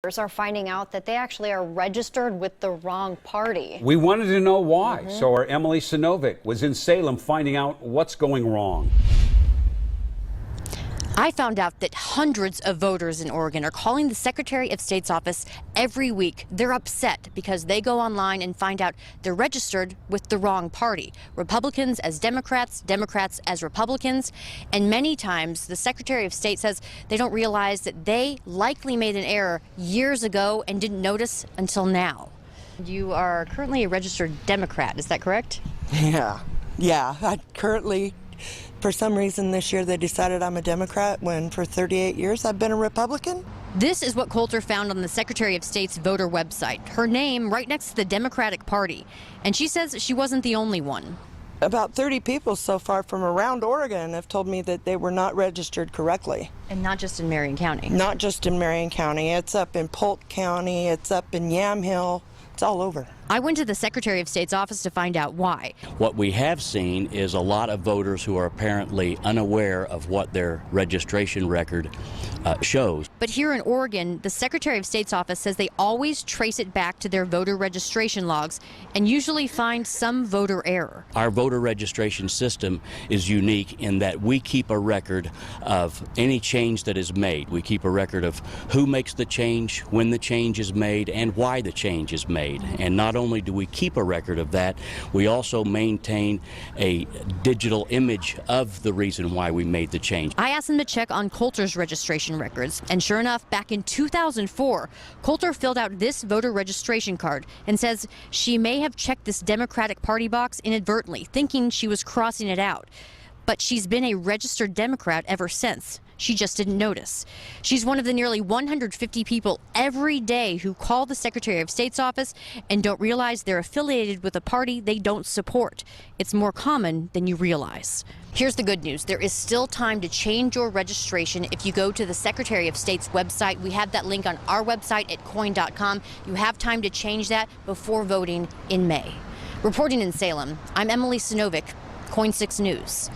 Are finding out that they actually are registered with the wrong party. We wanted to know why, so our Emily Sinovic was in Salem finding out what's going wrong. I found out that hundreds of voters in Oregon are calling the Secretary of State's office every week. They're upset because they go online and find out they're registered with the wrong party. Republicans as Democrats, Democrats as Republicans. And many times the Secretary of State says they don't realize that they likely made an error years ago and didn't notice until now. You are currently a registered Democrat, is that correct? Yeah. I currently, for some reason this year they decided I'm a Democrat when for 38 years I've been a Republican. This is what Coulter found on the Secretary of State's voter website. Her name right next to the Democratic Party. And she says she wasn't the only one. About 30 people so far from around Oregon have told me that they were not registered correctly. And not just in Marion County. Not just in Marion County. It's up in Polk County. It's up in Yamhill. It's all over. I went to the Secretary of State's office to find out why. What we have seen is a lot of voters who are apparently unaware of what their registration record shows. But here in Oregon, the Secretary of State's office says they always trace it back to their voter registration logs and usually find some voter error. Our voter registration system is unique in that we keep a record of any change that is made. We keep a record of who makes the change, when the change is made, and why the change is made. And not only do we keep a record of that, we also maintain a digital image of the reason why we made the change. I asked them to check on Coulter's registration records, and sure enough, back in 2004, Coulter filled out this voter registration card and says she may have checked this Democratic Party box inadvertently, thinking she was crossing it out. But she's been a registered Democrat ever since. She just didn't notice. She's one of the nearly 150 people every day who call the Secretary of State's office and don't realize they're affiliated with a party they don't support. It's more common than you realize. Here's the good news. There is still time to change your registration if you go to the Secretary of State's website. We have that link on our website at coin.com. You have time to change that before voting in May. Reporting in Salem, I'm Emily Sinovic, KOIN 6 News.